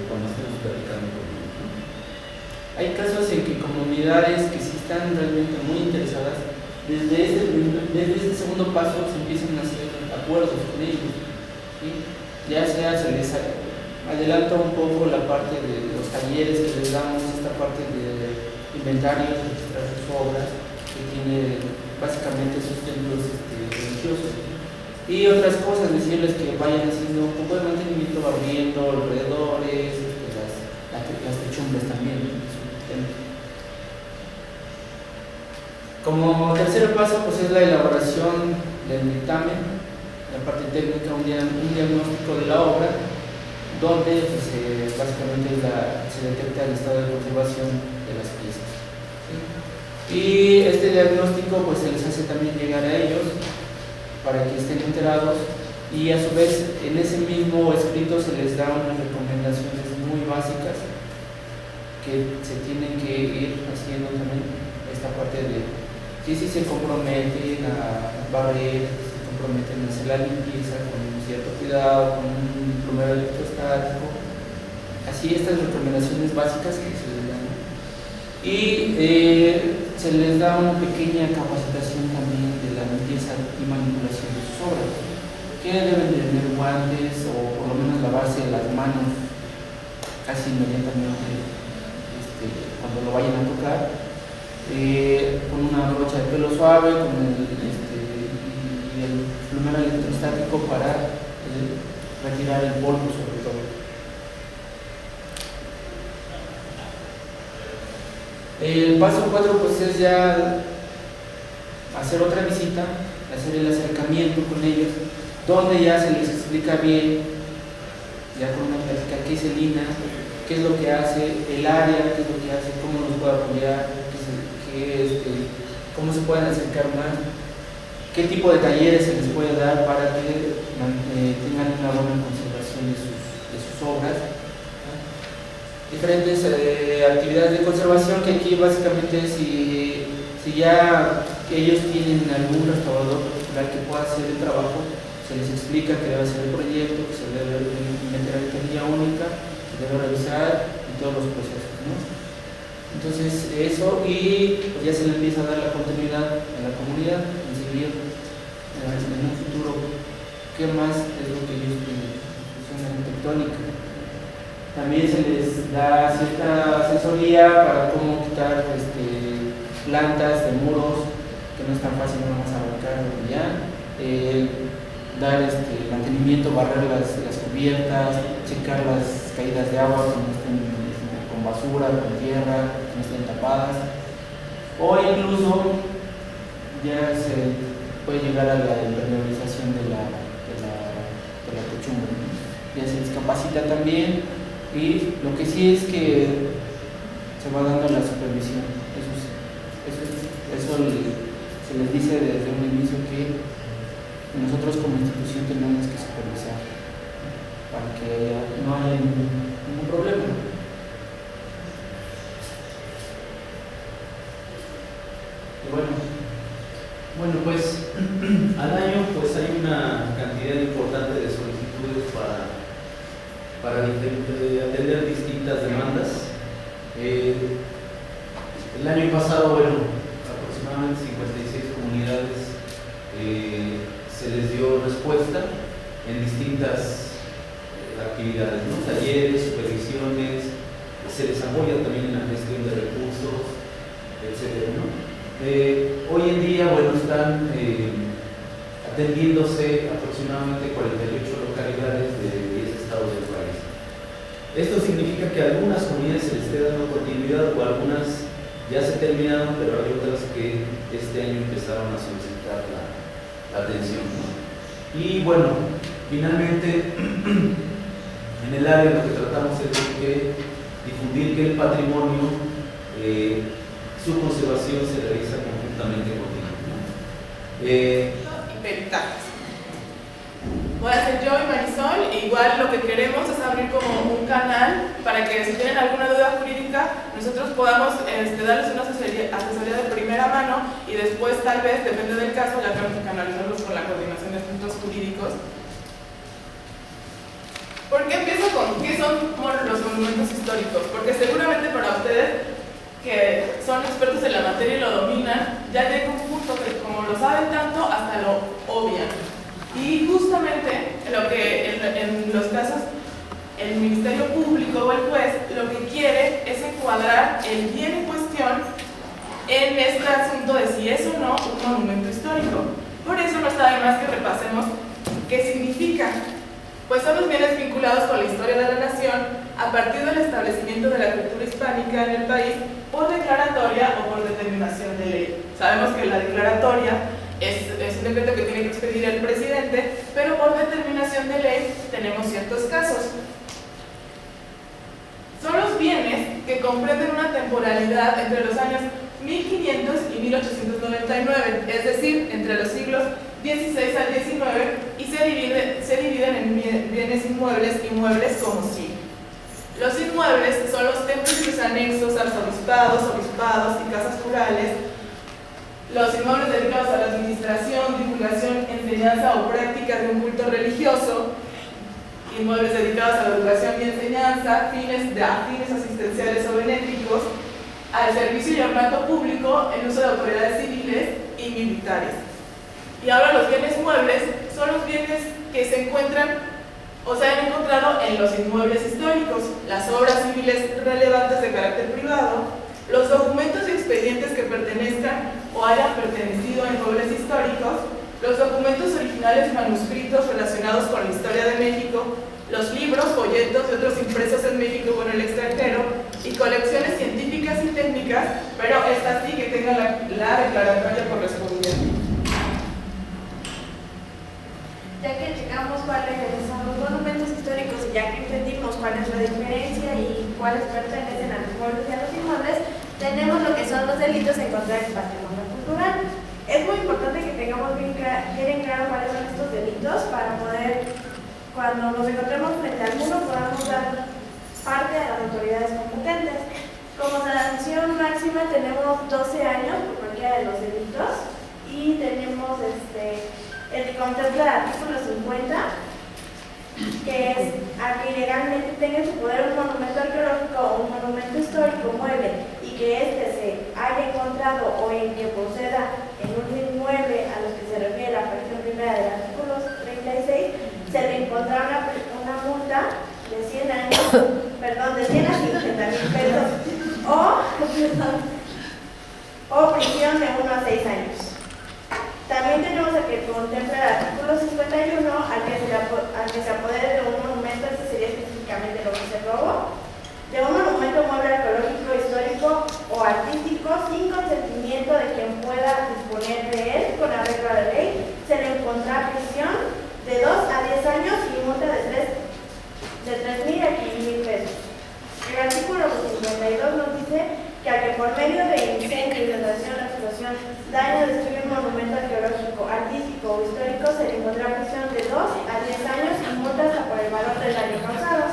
Speaker 9: cuando estemos platicando con ellos, ¿no?
Speaker 10: Hay casos en que comunidades que sí están realmente muy interesadas, desde este segundo paso se empiezan a hacer acuerdos con ellos, ¿sí? Ya sea se les adelanta un poco la parte de los talleres que les damos, esta parte de inventarios, registrar sus obras, que tiene básicamente sus templos religiosos, y otras cosas, decirles que vayan haciendo un poco de mantenimiento, barriendo alrededores, las techumbres también. Como tercer paso, pues es la elaboración del dictamen, la parte técnica, un diagnóstico de la obra, donde pues, básicamente se detecta el estado de conservación de las piezas. ¿Sí? Y este diagnóstico pues se les hace también llegar a ellos para que estén enterados, y a su vez en ese mismo escrito se les da unas recomendaciones muy básicas que se tienen que ir haciendo también esta parte de que si se comprometen a barrer, se comprometen a hacer la limpieza con un cierto cuidado, con un plumero electrostático, así estas recomendaciones básicas que se les dan. Y se les da una pequeña capacitación también de la limpieza y manipulación de sus obras, que deben de tener guantes o por lo menos lavarse las manos casi inmediatamente cuando lo vayan a tocar, con una brocha de pelo suave, con el plumero electrostático para retirar el polvo sobre todo. El paso 4 pues es ya hacer otra visita, hacer el acercamiento con ellos, donde ya se les explica bien, ya con una plática, qué es el INAH, qué es lo que hace el área, qué es lo que hace, cómo nos puede apoyar, cómo se pueden acercar más, qué tipo de talleres se les puede dar para que tengan una buena conservación de sus obras, diferentes actividades de conservación, que aquí básicamente si ya ellos tienen algún restaurador particular que pueda hacer el trabajo, se les explica que debe hacer el proyecto, que se debe meter en guía única, se debe revisar y todos los procesos, ¿no? Entonces eso, y pues ya se le empieza a dar la continuidad a la comunidad, en seguir en un futuro qué más es lo que ellos tienen, construcción arquitectónica. También se les da cierta asesoría para cómo quitar plantas de muros que no es tan fácil nada más arrancar ya, dar mantenimiento, barrer las cubiertas, checar las caídas de agua que no estén con basura, con tierra, que no estén tapadas, o incluso ya se puede llegar a la impermeabilización de la techumbre. Ya se les capacita también, y lo que sí es que se va dando la supervisión. Eso se les dice desde un inicio que nosotros como institución tenemos que supervisar para que no haya ningún problema. Y
Speaker 9: bueno, pues al año pues hay una cantidad importante de solicitudes para atender distintas demandas. El año pasado, aproximadamente 56 comunidades se les dio respuesta en distintas actividades, ¿no? Talleres, supervisiones, se les apoya también en la gestión de recursos, etc., ¿no? Hoy en día, están atendiéndose aproximadamente 48 localidades de 10 estados del país. Esto significa que a algunas comunidades se les esté dando continuidad, o algunas ya se terminaron, pero hay otras que este año empezaron a solicitar la atención, ¿no? Y finalmente en el área lo que tratamos es de difundir que el patrimonio, su conservación se realiza conjuntamente con
Speaker 8: ventajas. Voy a ser yo y Marisol. Igual lo que queremos es abrir como un canal para que si tienen alguna duda jurídica nosotros podamos darles una asesoría de primera mano, y después tal vez, depende del caso, ya canalizarlos con la coordinación de asuntos jurídicos. ¿Por qué empiezo con qué son los monumentos históricos? Porque seguramente para ustedes, que son expertos en la materia y lo dominan, ya llega un punto que como lo saben tanto, hasta lo obvian. Y justamente lo que en los casos el Ministerio Público o el juez lo que quiere es encuadrar el bien en cuestión en este asunto de si es o no un monumento histórico. Por eso no está de más que repasemos qué significa. pues son los bienes vinculados con la historia de la nación a partir del establecimiento de la cultura hispánica en el país por declaratoria o por determinación de ley. Sabemos que la declaratoria es un decreto que tiene que expedir el presidente, pero por determinación de ley tenemos ciertos casos. Son los bienes que comprenden una temporalidad entre los años 1500 y 1899, es decir, entre los siglos XVI al XIX, y se dividen en bienes inmuebles y muebles como sigue. Los inmuebles son los templos y sus anexos, arzobispados, obispados y casas rurales. Los inmuebles dedicados a la administración, divulgación, enseñanza o práctica de un culto religioso. Inmuebles dedicados a la educación y enseñanza, fines asistenciales o benéficos, al servicio y ornato público, en uso de autoridades civiles y militares. Y ahora los bienes muebles son los bienes que se encuentran o se han encontrado en los inmuebles históricos, las obras civiles relevantes de carácter privado, los documentos y expedientes que pertenezcan o hayan pertenecido a inmuebles históricos, los documentos originales manuscritos relacionados con la historia de México, los libros, folletos y otros impresos en México o en el extranjero, y colecciones científicas y técnicas, pero estas sí que tengan la declaratoria correspondiente.
Speaker 6: Ya que checamos cuáles son los monumentos históricos y ya que entendimos cuál es la diferencia y cuáles pertenecen a los inmuebles y a los inmuebles, tenemos lo que son los delitos en contra del patrimonio cultural. Es muy importante que tengamos bien en claro cuáles son estos delitos para poder, cuando nos encontremos frente a alguno, podamos dar parte a las autoridades competentes. Como sanción máxima tenemos 12 años por cualquiera de los delitos y tenemos el que contempla el artículo 50, que es a que ilegalmente tenga en su poder un monumento arqueológico o un monumento histórico mueble y que éste se haya encontrado o en que proceda en un inmueble a los que se refiere la fracción primera del artículo 36, se le encontrará una multa de 100 años, perdón, de 100 a 50,000 pesos o prisión de 1 a 6 años. También tenemos el que contempla el artículo 51, al que se apodere de un monumento, este sería específicamente lo que se robó, de un monumento mueble arqueológico, histórico o artístico sin consentimiento de quien pueda disponer de él con arreglo a la ley, se le impondrá prisión de 2 a 10 años y multa de 3,000 a 15,000 pesos. El artículo 52 nos dice que al que por medio de incendio, inundación, explosión, daño o destruye un monumento arqueológico, artístico o histórico, se le impondrá prisión de 2 a 10 años y multas hasta por el valor del daño causado.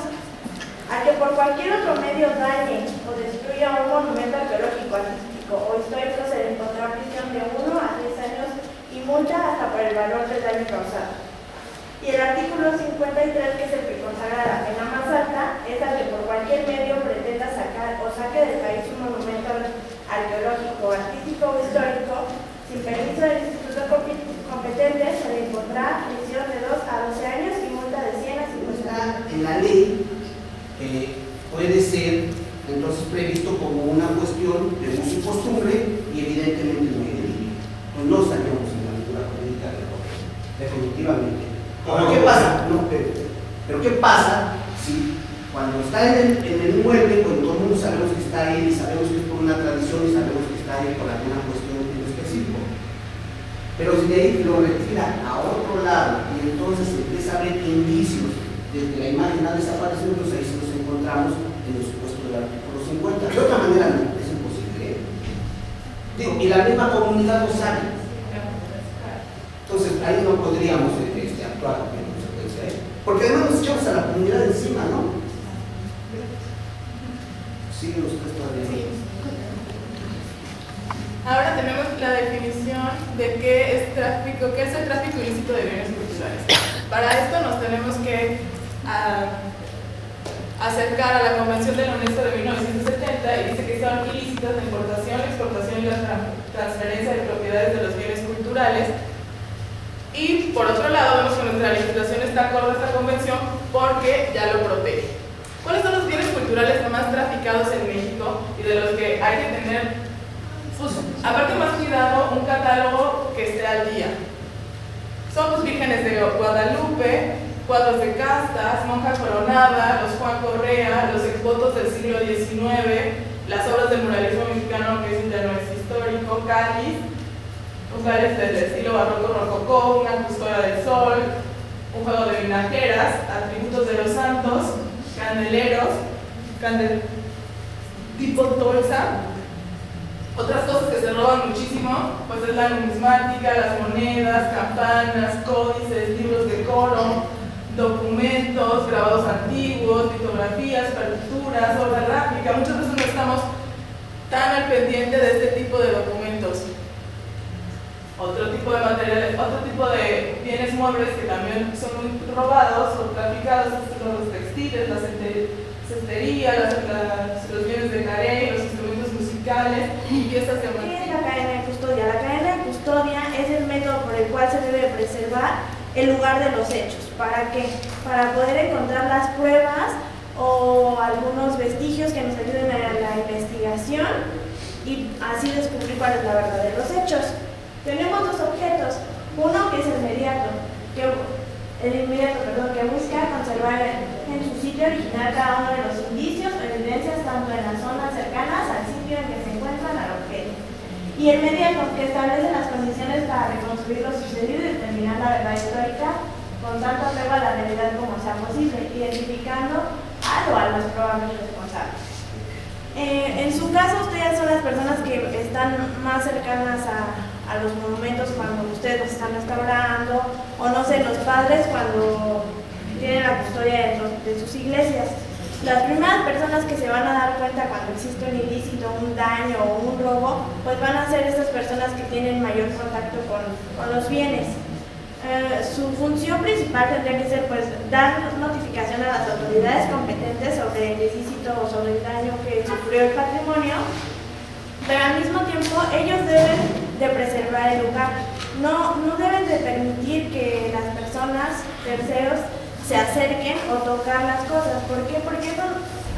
Speaker 6: Al que por cualquier otro medio dañe o destruya un monumento arqueológico, artístico o histórico, se le impondrá prisión de 1 a 10 años y multa hasta por el valor del daño causado. Y el artículo 53, que es el que consagra la pena más alta, es al que por cualquier medio pretenda sacar o saque del país un monumento arqueológico, artístico o histórico, sin permiso del instituto competente, se le impondrá prisión de 2 a 12 años y multa de 100 a 50.
Speaker 11: En la ley puede ser entonces previsto como una cuestión de uso y costumbre y evidentemente no hay delito. Pues no estaríamos en la lectura jurídica de lo definitivamente. ¿Pero qué pasa? No, pero ¿qué pasa si cuando está en el inmueble, pues todo el mundo sabemos que está ahí y sabemos que es por una tradición y sabemos que está ahí por alguna cuestión en específico? Pero si de ahí lo retira a otro lado y entonces empieza a haber indicios de que la imagen ha desaparecido, pues ahí sí nos encontramos en el supuesto del artículo 50. De otra manera no, es imposible. Digo, y la misma comunidad lo sabe. Entonces ahí no podríamos actuar en consecuencia, porque además nos echamos a la comunidad encima, ¿no? Sí, usted todavía. Sí.
Speaker 8: Ahora tenemos la definición de qué es el tráfico ilícito de bienes culturales. Para esto nos tenemos que acercar a la Convención de la UNESCO de 1970 y dice que son ilícitas la importación, exportación y la transferencia de propiedades de los bienes culturales. Y por otro lado vemos que nuestra legislación está acorde a esta convención porque ya lo protege. ¿Cuáles son los bienes culturales más traficados en México y de los que hay que tener, pues, aparte más cuidado, un catálogo que esté al día? Son los vírgenes de Guadalupe, cuadros de castas, Monja Coronada, los Juan Correa, los exvotos del siglo XIX, las obras del muralismo mexicano, que ya no es histórico, Cáliz, lugares del estilo barroco rococó, una custodia del sol, un juego de vinajeras, atributos de los santos, candeleros, tipo tolsa. Otras cosas que se roban muchísimo, pues es la numismática, las monedas, campanas, códices, libros de coro, documentos, grabados antiguos, litografías, partituras, obra gráfica. Muchas veces no estamos tan al pendiente de este tipo de documentos. Otro tipo de materiales, otro tipo de bienes muebles que también son muy robados o traficados, son los textiles, la cestería, los bienes de carey, los instrumentos musicales y piezas de
Speaker 12: ¿Qué es la cadena de custodia? La cadena de custodia es el método por el cual se debe preservar el lugar de los hechos. ¿Para qué? Para poder encontrar las pruebas o algunos vestigios que nos ayuden a la investigación y así descubrir cuál es la verdad de los hechos. Tenemos dos objetos, uno que es el inmediato, que busca conservar en su sitio original cada uno de los indicios o evidencias tanto en las zonas cercanas al sitio en que se encuentran al objeto. Y el mediato, que establece las condiciones para reconstruir lo sucedido y determinar la verdad histórica con tanta prueba de la realidad como sea posible, identificando al o a los probables responsables. En su caso, ustedes son las personas que están más cercanas a los monumentos cuando ustedes los están restaurando, o no sé, los padres cuando tienen la custodia de sus iglesias. Las primeras personas que se van a dar cuenta cuando existe un ilícito, un daño o un robo, pues van a ser estas personas que tienen mayor contacto con los bienes. Su función principal tendría que ser pues dar notificación a las autoridades competentes sobre el ilícito o sobre el daño que sufrió el patrimonio, pero al mismo tiempo ellos deben de preservar el lugar. No deben de permitir que las personas, terceros, se acerquen o tocar las cosas. ¿Por qué? Porque eso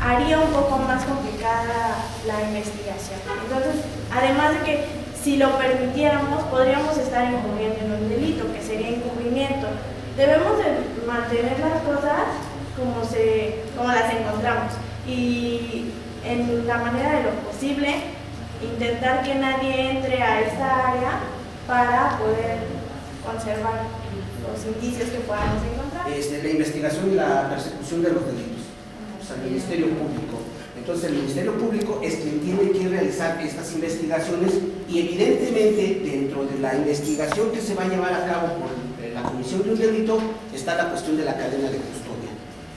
Speaker 12: haría un poco más complicada la investigación. Entonces, además de que si lo permitiéramos, podríamos estar incurriendo en un delito, que sería encubrimiento. Debemos de mantener las cosas como las encontramos y en la manera de lo posible intentar que nadie entre a esta área para poder conservar los indicios que podamos encontrar.
Speaker 11: La investigación y la persecución de los delitos, o sea, el Ministerio Público. Entonces el Ministerio Público es quien tiene que realizar estas investigaciones y evidentemente dentro de la investigación que se va a llevar a cabo por la comisión de un delito está la cuestión de la cadena de custodia.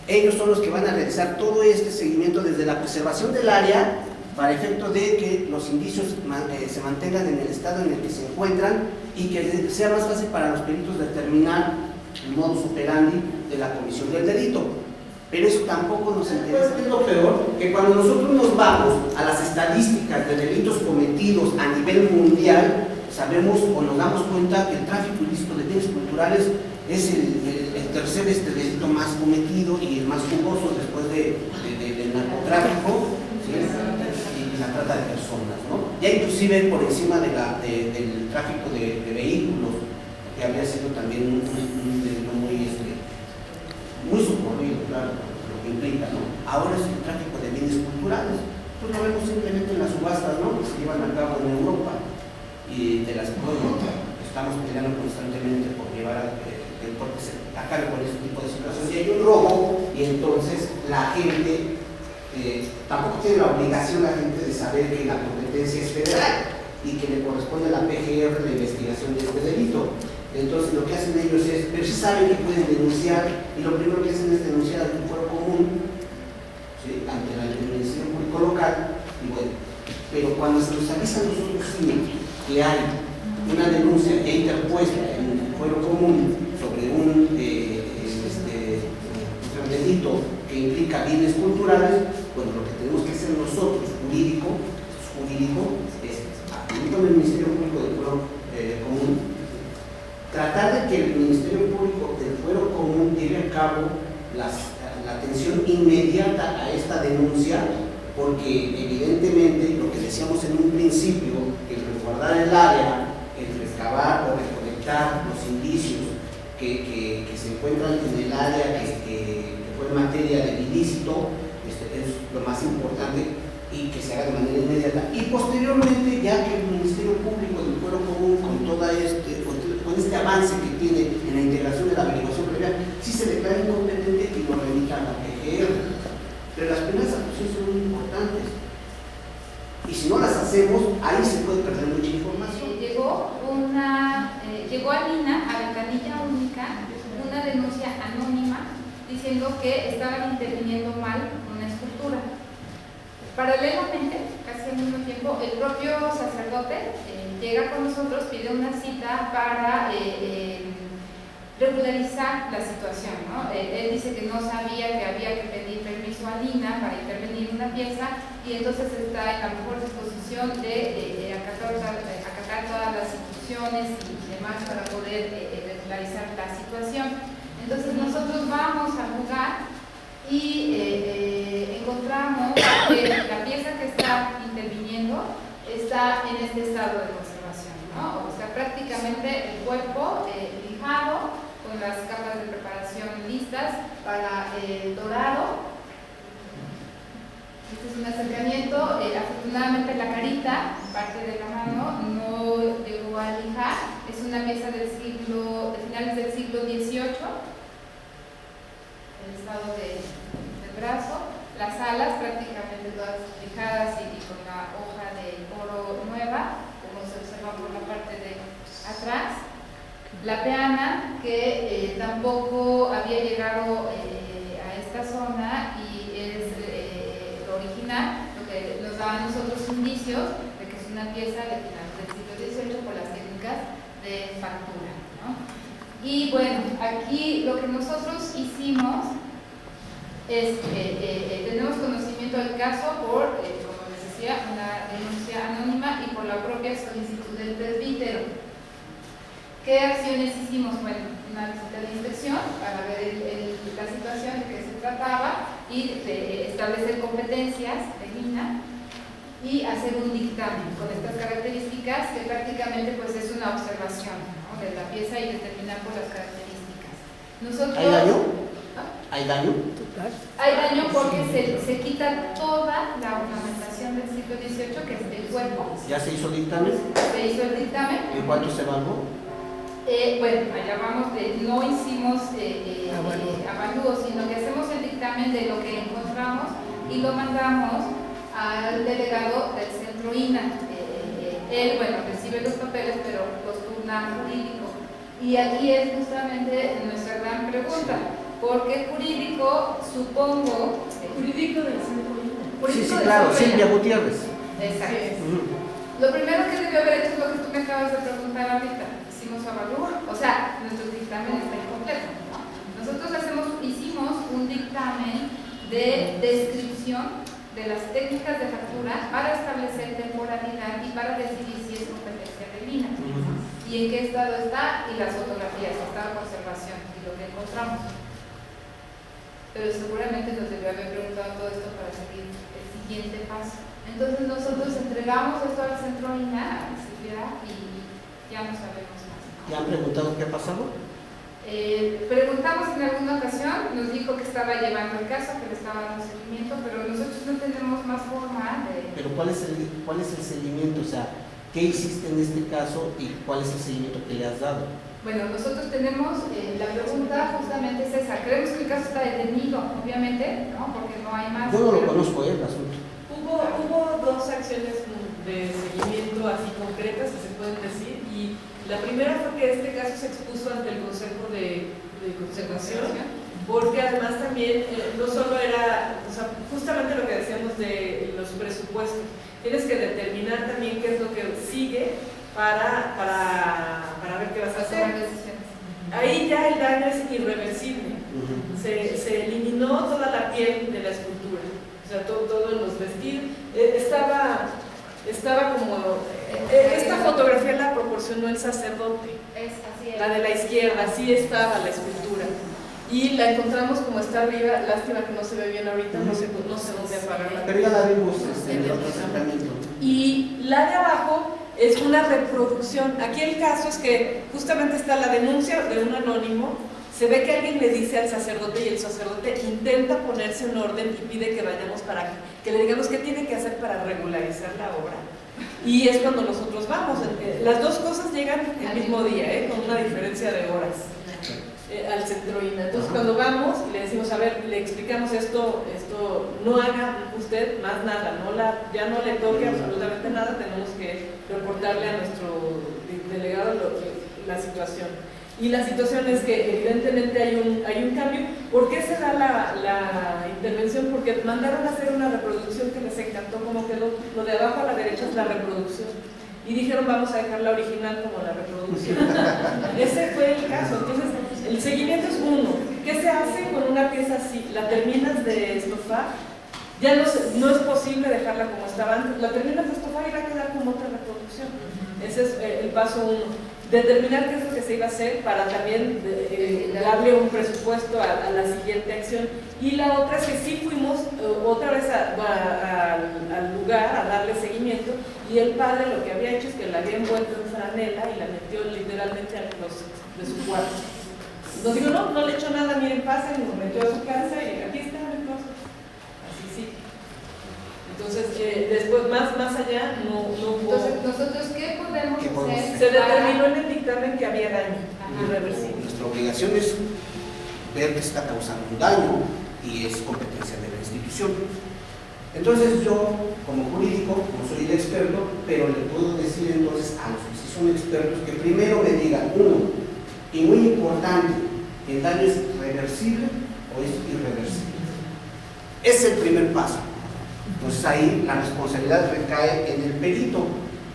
Speaker 11: Ellos son los que van a realizar todo este seguimiento desde la preservación del área para efecto de que los indicios se mantengan en el estado en el que se encuentran y que sea más fácil para los peritos determinar el modus operandi de la comisión del delito. Pero eso tampoco nos interesa. Es lo peor, que cuando nosotros nos vamos a las estadísticas de delitos cometidos a nivel mundial, sabemos o nos damos cuenta que el tráfico ilícito de bienes culturales es el tercer delito más cometido y el más jugoso después del narcotráfico, ¿sí? Y la trata de personas, ¿no? Ya inclusive por encima del tráfico de vehículos, que había sido también un delito muy socorrido, claro, lo que implica, ¿no? Ahora es el tráfico de bienes culturales. Pues lo vemos simplemente en las subastas, ¿no?, que se llevan a cabo en Europa y de las cuales estamos peleando constantemente por llevar porque se acabe con ese tipo de situaciones. Y hay un robo y entonces la gente tampoco tiene la obligación la gente de saber que la competencia es federal y que le corresponde a la PGR la investigación de este delito. Entonces lo que hacen ellos es, pero sí saben que pueden denunciar y lo primero que hacen es denunciar ante un foro común, ¿sí?, ante el Ministerio Público Local, y bueno, pero cuando se nos avisa a nosotros que hay una denuncia que ha interpuesta en el foro común sobre un delito que implica bienes culturales, bueno, lo que tenemos que hacer nosotros, jurídico es acudir con el Ministerio Público del Foro Común, tratar de que el Ministerio Público del Fuero Común lleve a cabo la atención inmediata a esta denuncia, porque evidentemente lo que decíamos en un principio, el resguardar el área, el recabar o recolectar los indicios que se encuentran en el área que fue materia del ilícito, es lo más importante, y que se haga de manera inmediata. Y posteriormente, ya que el Ministerio Público del Fuero Común, con este avance que tiene en la integración de la averiguación previa, si se declara incompetente y lo remita a la PGR. Pero las primeras actuaciones son muy importantes. Y si no las hacemos, ahí se puede perder mucha información.
Speaker 13: Llegó a Lina, a Ventanilla Única, una denuncia anónima diciendo que estaban interviniendo mal una escultura. Paralelamente, casi al mismo tiempo, el propio sacerdote llega con nosotros, pide una cita para regularizar la situación, ¿no? Él dice que no sabía que había que pedir permiso a Lina para intervenir una pieza y entonces está en la mejor disposición de acatar todas las instrucciones y demás para poder regularizar la situación. Entonces nosotros vamos al lugar y encontramos que la pieza que está interviniendo está en este estado de conservación, ¿no? O sea, prácticamente el cuerpo lijado, con las capas de preparación listas para el dorado. Este es un acercamiento, afortunadamente la carita, parte de la mano, no llegó a lijar, es una pieza de finales del siglo XVIII, el estado del brazo, las alas prácticamente todas lijadas y con la hoja de oro nueva, como se observa por la parte de atrás. La peana, que tampoco había llegado a esta zona y es original, lo que nos da a nosotros indicios de que es una pieza de finales del siglo XVIII por las técnicas de factura, ¿no? Y bueno, aquí lo que nosotros hicimos es tenemos conocimiento del caso por, como les decía, una denuncia anónima y por la propia solicitud del presbítero. ¿Qué acciones hicimos? Bueno, una visita de inspección para ver la situación de que se trataba y establecer competencias de Lina y hacer un dictamen con estas características que prácticamente pues es una observación, ¿no?, de la pieza y determinar por las características. Nosotros,
Speaker 11: ¿hay daño? ¿Hay daño?
Speaker 13: Hay daño porque se quita toda la ornamentación del siglo XVIII, que es el cuerpo.
Speaker 11: ¿Ya se hizo dictamen?
Speaker 13: Se hizo el dictamen.
Speaker 11: ¿En cuánto se evaluó?
Speaker 13: Bueno, allá vamos, no hicimos avalúo, sino que hacemos el dictamen de lo que encontramos y lo mandamos al delegado del centro INA. Él, bueno, recibe los papeles, pero los turna jurídico. Y aquí es justamente nuestra gran pregunta. ¿Por qué jurídico? Supongo.
Speaker 8: Jurídico del centro INA.
Speaker 11: Sí, claro, Silvia Gutiérrez.
Speaker 13: Exacto. Lo primero que debió haber hecho es lo que tú me acabas de preguntar ahorita. Hicimos avalúo, o sea, nuestro dictamen está incompleto, ¿no? Nosotros hicimos un dictamen de descripción de las técnicas de factura para establecer temporalidad y para decidir si es competencia de Lina y en qué estado está y las fotografías, estado de conservación y lo que encontramos. Pero seguramente nos debió haber preguntado todo esto para seguir el siguiente paso. Entonces nosotros entregamos esto al centro INA, a Silvia, y ya no sabemos más.
Speaker 11: ¿Ya han preguntado qué ha pasado?
Speaker 13: Preguntamos en alguna ocasión, nos dijo que estaba llevando el caso, que le estaba dando seguimiento, pero nosotros no tenemos más forma de...
Speaker 11: Pero ¿cuál es el seguimiento? O sea, ¿qué hiciste en este caso y cuál es el seguimiento que le has dado?
Speaker 13: Bueno, nosotros tenemos, la pregunta justamente es esa, creemos que el caso está detenido, obviamente, ¿no? Porque no hay más...
Speaker 11: Yo no lo conozco, el asunto.
Speaker 8: Hubo dos acciones de seguimiento así concretas que se pueden decir, y la primera fue que este caso se expuso ante el Consejo de Conservación, porque además también no solo era, o sea, justamente lo que decíamos de los presupuestos, tienes que determinar también qué es lo que sigue para ver qué vas a hacer. Ahí ya el daño es irreversible, se eliminó toda la piel de la escultura, o sea, todo en los vestidos, estaba como, esta fotografía la proporcionó el sacerdote, la de la izquierda, así estaba la escultura, y la encontramos como está arriba, lástima que no se ve bien ahorita, no sé dónde apagarla.
Speaker 11: Pero ya la vimos en el otro acercamiento.
Speaker 8: Y la de abajo es una reproducción. Aquí el caso es que justamente está la denuncia de un anónimo, se ve que alguien le dice al sacerdote y el sacerdote intenta ponerse en orden y pide que vayamos para que le digamos qué tiene que hacer para regularizar la obra. Y es cuando nosotros vamos. Las dos cosas llegan el mismo día, con una diferencia de horas. Al centro INA. Entonces cuando vamos y le decimos, a ver, le explicamos esto, no haga usted más nada, ya no le toque absolutamente nada, tenemos que reportarle a nuestro delegado la situación. Y la situación es que evidentemente hay un cambio. ¿Por qué se da la intervención? Porque mandaron a hacer una reproducción que les encantó cómo quedó. Lo de abajo a la derecha es la reproducción. Y dijeron, vamos a dejar la original como la reproducción. Ese fue el caso. Entonces, el seguimiento es uno. ¿Qué se hace con una pieza así? La terminas de estofar, ya no es posible dejarla como estaba antes. La terminas de estofar y va a quedar como otra reproducción. Ese es el paso uno. Determinar qué es lo que se iba a hacer para también darle un presupuesto a la siguiente acción. Y la otra es que sí fuimos otra vez al lugar a darle seguimiento, y el padre lo que había hecho es que la había envuelto en franela y la metió literalmente al closet de su cuarto. Nos digo, no le echó nada, miren, pasen, nos metió a su casa y aquí está en el closet. Así sí. Entonces, después, más allá, no hubo...
Speaker 13: Entonces, ¿nosotros qué podemos hacer?
Speaker 8: Se determinó en el dictamen que había daño irreversible.
Speaker 11: Nuestra obligación es ver que está causando un daño y es competencia de la institución. Entonces yo, como jurídico, no soy el experto, pero le puedo decir entonces a los que sí son expertos que primero me digan, uno, y muy importante, ¿el daño es reversible o es irreversible? Es el primer paso. Entonces ahí la responsabilidad recae en el perito,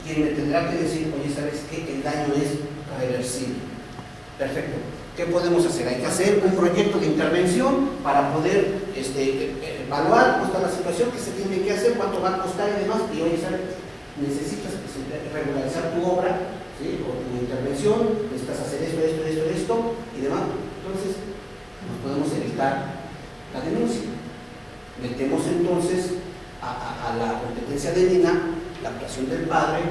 Speaker 11: quien me tendrá que decir, oye, ¿sabes qué? El daño es reversible. Perfecto. ¿Qué podemos hacer? Hay que hacer un proyecto de intervención para poder evaluar cómo está la situación, qué se tiene que hacer, cuánto va a costar y demás. Y oye, ¿sabes? Necesitas regularizar tu obra, ¿sí? O tu intervención, necesitas hacer esto y demás. Entonces, nos podemos evitar la denuncia. Metemos entonces a la competencia de Nina la actuación del padre,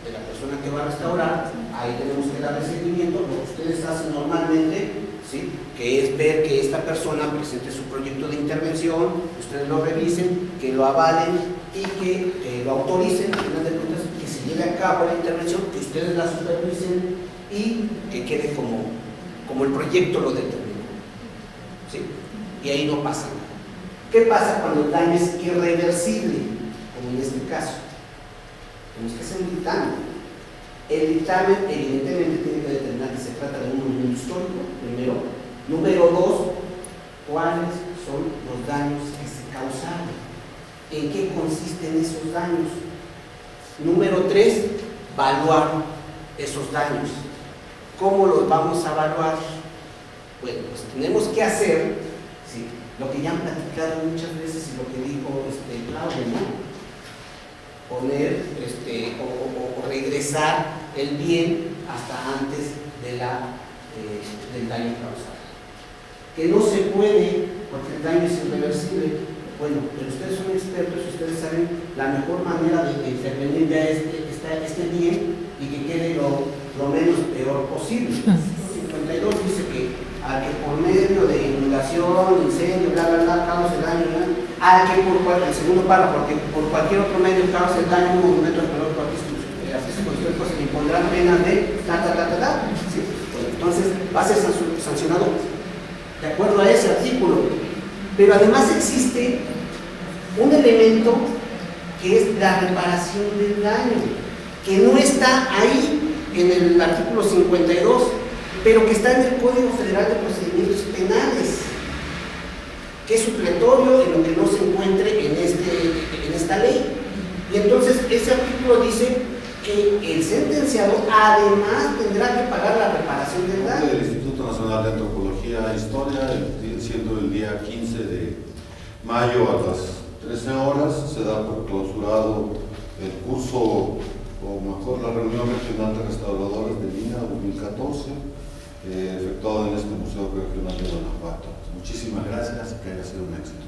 Speaker 11: de la persona que va a restaurar. Ahí tenemos que darle seguimiento, lo que ustedes hacen normalmente, ¿sí? Que es ver que esta persona presente su proyecto de intervención, que ustedes lo revisen, que lo avalen y que lo autoricen, al final de cuentas, que se lleve a cabo la intervención, que ustedes la supervisen y que quede como el proyecto lo determinó, ¿sí? Y ahí no pasa nada. ¿Qué pasa cuando el daño es irreversible? Como en este caso. Tenemos que hacer un dictamen. El dictamen evidentemente tiene que determinar que se trata de un monumento histórico, primero. Número dos, ¿cuáles son los daños que se causaron? ¿En qué consisten esos daños? Número tres, evaluar esos daños. ¿Cómo los vamos a evaluar? Bueno, pues tenemos que hacer, ¿sí?, lo que ya han platicado muchas veces y lo que dijo Claudio, ¿no? Poner o regresar el bien hasta antes del daño causado. Que no se puede, porque el daño es irreversible. Bueno, pero ustedes son expertos y ustedes saben la mejor manera de intervenir ya este bien y que quede lo menos peor posible. 52 dice que por medio de inundación, incendio, causa el daño, el segundo párrafo, porque por cualquier otro medio causa el daño, un monumento arqueológico artístico histórico se le impondrán penas de ¿sí? Bueno, entonces va a ser sancionado de acuerdo a ese artículo. Pero además existe un elemento que es la reparación del daño, que no está ahí en el artículo 52, pero que está en el Código Federal de Procedimientos Penales, que es supletorio en lo que no se encuentre en esta ley. Y entonces ese artículo dice que el sentenciado además tendrá que pagar la reparación del daño.
Speaker 4: El Instituto Nacional de Antropología e Historia, siendo el día 15 de mayo a las 13 horas, se da por clausurado el curso, o mejor la reunión regional de restauradores de Nina 2014, efectuado en este Museo Regional de Guanajuato. Muchísimas gracias y que haya sido un éxito.